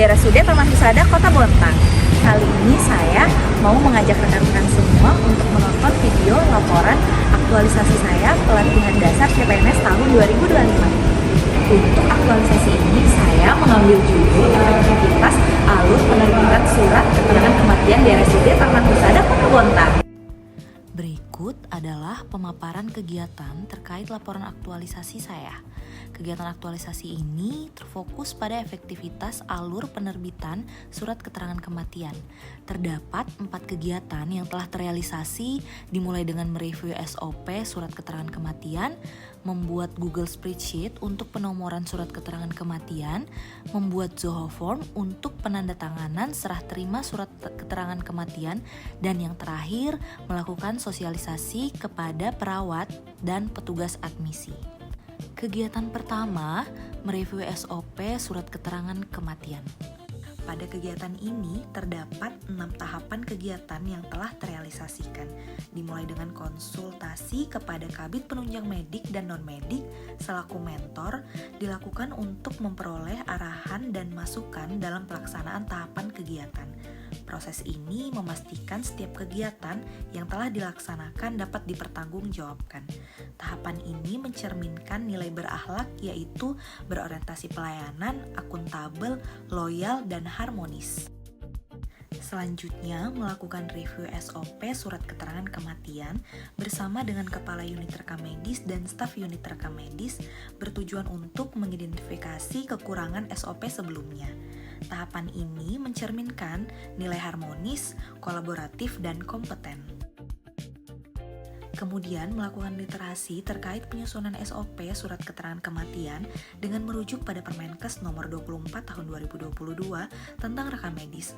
di RSUD Taman Husada, Kota Bontang. Kali ini saya mau mengajak rekan-rekan semua untuk menonton video laporan aktualisasi saya pelatihan dasar CPNS tahun 2025. Untuk aktualisasi ini, saya mengambil judul efektivitas alur penerbitan surat keterangan kematian di RSUD Taman Husada, Kota Bontang. Berikut adalah pemaparan kegiatan terkait laporan aktualisasi saya. Kegiatan aktualisasi ini terfokus pada efektivitas alur penerbitan surat keterangan kematian. Terdapat 4 kegiatan yang telah terrealisasi, dimulai dengan mereview SOP surat keterangan kematian, membuat Google Spreadsheet untuk penomoran surat keterangan kematian, membuat Zoho Form untuk penandatanganan serah terima surat keterangan kematian, dan yang terakhir melakukan sosialisasi kepada perawat dan petugas admisi. Kegiatan pertama, mereview SOP surat keterangan kematian. Pada kegiatan ini terdapat 6 tahapan kegiatan yang telah terrealisasikan, dimulai dengan konsultasi kepada kabid penunjang medik dan non-medik selaku mentor, dilakukan untuk memperoleh arahan dan masukan dalam pelaksanaan tahapan kegiatan. Proses ini memastikan setiap kegiatan yang telah dilaksanakan dapat dipertanggungjawabkan. Tahapan ini mencerminkan nilai berakhlak, yaitu berorientasi pelayanan, akuntabel, loyal, dan harmonis. Selanjutnya, melakukan review SOP surat keterangan kematian bersama dengan Kepala Unit Rekam Medis dan staf unit rekam medis bertujuan untuk mengidentifikasi kekurangan SOP sebelumnya. Tahapan ini mencerminkan nilai harmonis, kolaboratif, dan kompeten. Kemudian melakukan literasi terkait penyusunan SOP surat keterangan kematian dengan merujuk pada Permenkes nomor 24 tahun 2022 tentang rekam medis.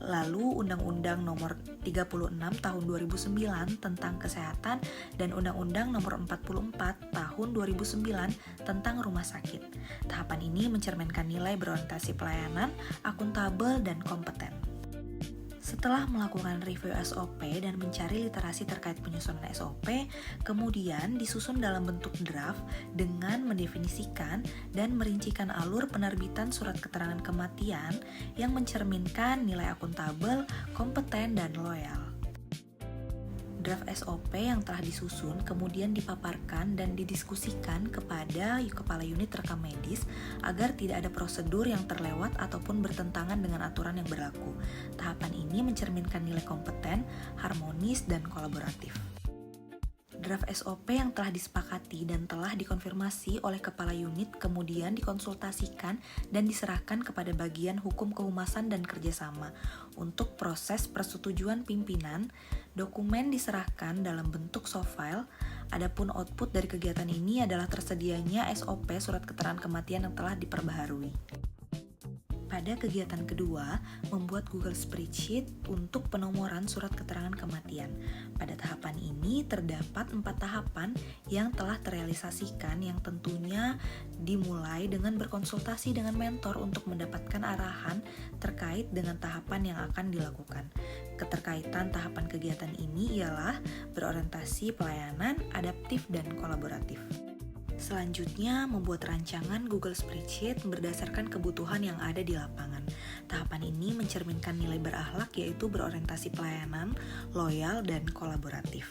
Lalu Undang-Undang nomor 36 tahun 2009 tentang kesehatan dan Undang-Undang nomor 44 tahun 2009 tentang rumah sakit. Tahapan ini mencerminkan nilai berorientasi pelayanan, akuntabel, dan kompeten. Setelah melakukan review SOP dan mencari literasi terkait penyusunan SOP, kemudian disusun dalam bentuk draft dengan mendefinisikan dan merincikan alur penerbitan surat keterangan kematian yang mencerminkan nilai akuntabel, kompeten, dan loyal. Draft SOP yang telah disusun kemudian dipaparkan dan didiskusikan kepada Kepala Unit Rekam Medis agar tidak ada prosedur yang terlewat ataupun bertentangan dengan aturan yang berlaku. Tahapan ini mencerminkan nilai kompeten, harmonis, dan kolaboratif. Draft SOP yang telah disepakati dan telah dikonfirmasi oleh Kepala Unit kemudian dikonsultasikan dan diserahkan kepada bagian hukum kehumasan dan kerjasama. Untuk proses persetujuan pimpinan, dokumen diserahkan dalam bentuk soft file. Adapun output dari kegiatan ini adalah tersedianya SOP surat keterangan kematian yang telah diperbaharui. Pada kegiatan kedua, membuat Google Spreadsheet untuk penomoran surat keterangan kematian. Pada tahapan ini terdapat 4 tahapan yang telah terrealisasikan yang tentunya dimulai dengan berkonsultasi dengan mentor untuk mendapatkan arahan terkait dengan tahapan yang akan dilakukan. Keterkaitan tahapan kegiatan ini ialah berorientasi pelayanan, adaptif, dan kolaboratif. Selanjutnya, membuat rancangan Google Spreadsheet berdasarkan kebutuhan yang ada di lapangan. Tahapan ini mencerminkan nilai berakhlak, yaitu berorientasi pelayanan, loyal, dan kolaboratif.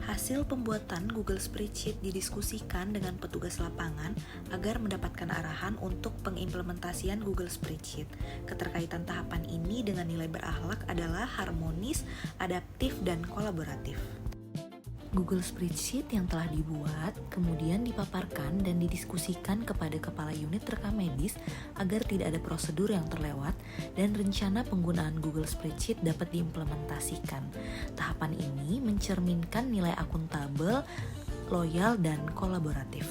Hasil pembuatan Google Spreadsheet didiskusikan dengan petugas lapangan agar mendapatkan arahan untuk pengimplementasian Google Spreadsheet. Keterkaitan tahapan ini dengan nilai berakhlak adalah harmonis, adaptif, dan kolaboratif. Google Spreadsheet yang telah dibuat kemudian dipaparkan dan didiskusikan kepada Kepala Unit Rekam Medis agar tidak ada prosedur yang terlewat dan rencana penggunaan Google Spreadsheet dapat diimplementasikan. Tahapan ini mencerminkan nilai akuntabel, loyal, dan kolaboratif.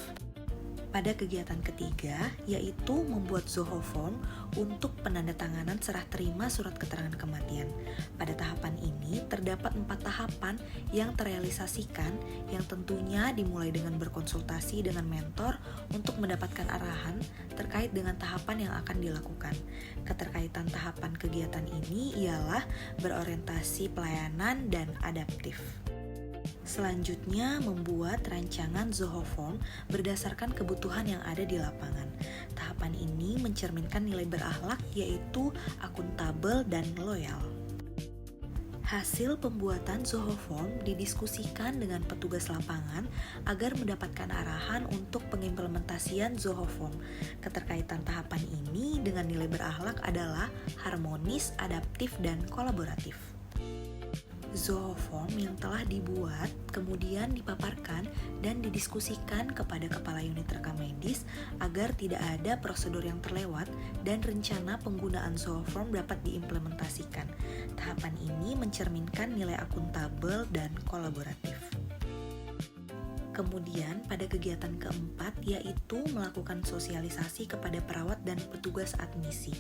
Pada kegiatan ketiga, yaitu membuat Zoho Form untuk penandatanganan serah terima surat keterangan kematian. Pada tahapan ini terdapat 4 tahapan yang terrealisasikan yang tentunya dimulai dengan berkonsultasi dengan mentor untuk mendapatkan arahan terkait dengan tahapan yang akan dilakukan. Keterkaitan tahapan kegiatan ini ialah berorientasi pelayanan dan adaptif. Selanjutnya, membuat rancangan Zohoform berdasarkan kebutuhan yang ada di lapangan. Tahapan ini mencerminkan nilai berakhlak, yaitu akuntabel dan loyal. Hasil pembuatan Zohoform didiskusikan dengan petugas lapangan agar mendapatkan arahan untuk pengimplementasian Zohoform. Keterkaitan tahapan ini dengan nilai berakhlak adalah harmonis, adaptif, dan kolaboratif. Zohoform yang telah dibuat kemudian dipaparkan dan didiskusikan kepada kepala unit rekam medis agar tidak ada prosedur yang terlewat dan rencana penggunaan Zohoform dapat diimplementasikan. Tahapan ini mencerminkan nilai akuntabel dan kolaboratif. Kemudian pada kegiatan keempat yaitu melakukan sosialisasi kepada perawat dan petugas admisi.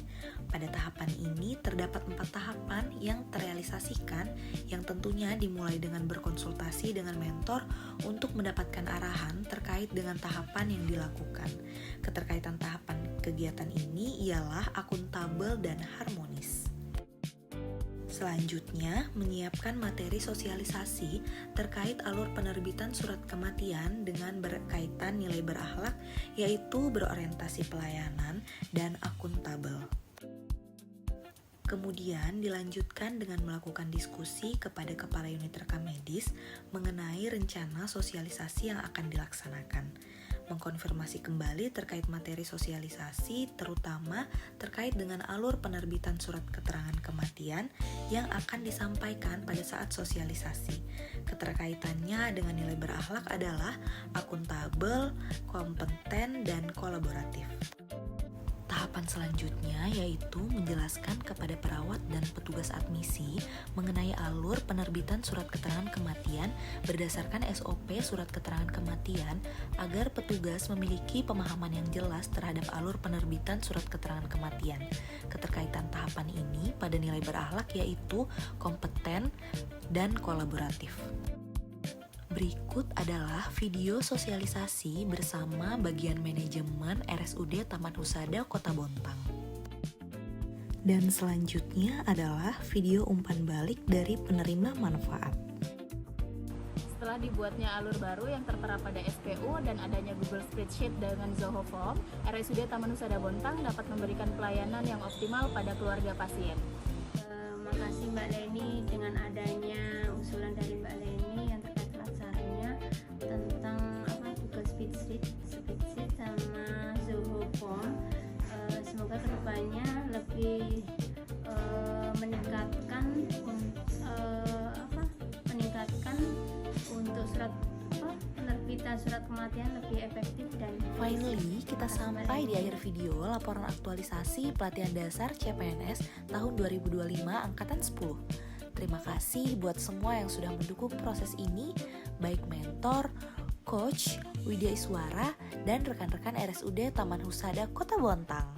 Pada tahapan ini terdapat 4 tahapan yang terrealisasikan yang tentunya dimulai dengan berkonsultasi dengan mentor untuk mendapatkan arahan terkait dengan tahapan yang dilakukan. Keterkaitan tahapan kegiatan ini ialah akuntabel dan harmonis. Selanjutnya, menyiapkan materi sosialisasi terkait alur penerbitan surat kematian dengan berkaitan nilai berakhlak, yaitu berorientasi pelayanan dan akuntabel. Kemudian dilanjutkan dengan melakukan diskusi kepada kepala unit rekam medis mengenai rencana sosialisasi yang akan dilaksanakan. Mengkonfirmasi kembali terkait materi sosialisasi, terutama terkait dengan alur penerbitan surat keterangan kematian yang akan disampaikan pada saat sosialisasi. Keterkaitannya dengan nilai berakhlak adalah akuntabel, kompeten, dan kolaboratif. Tahapan selanjutnya yaitu menjelaskan kepada perawat dan petugas admisi mengenai alur penerbitan surat keterangan kematian berdasarkan SOP surat keterangan kematian agar petugas memiliki pemahaman yang jelas terhadap alur penerbitan surat keterangan kematian. Keterkaitan tahapan ini pada nilai berakhlak yaitu kompeten dan kolaboratif. Berikut adalah video sosialisasi bersama bagian manajemen RSUD Taman Husada Kota Bontang. Dan selanjutnya adalah video umpan balik dari penerima manfaat. Setelah dibuatnya alur baru yang tertera pada SPU dan adanya Google Spreadsheet dengan Zohoform, RSUD Taman Husada Bontang dapat memberikan pelayanan yang optimal pada keluarga pasien. Makasih Mbak Leni, dengan adanya usulan dari Mbak Leni yang terkait pelaksananya tentang Google Spreadsheet sama Zohoform, semoga kedepannya lebih meningkatkan untuk penerbitan surat kematian lebih efektif dan Finally, kita sampai di akhir video laporan aktualisasi pelatihan dasar CPNS tahun 2025 angkatan 10. Terima kasih buat semua yang sudah mendukung proses ini, baik mentor, coach, Widya Iswara, dan rekan-rekan RSUD Taman Husada Kota Bontang.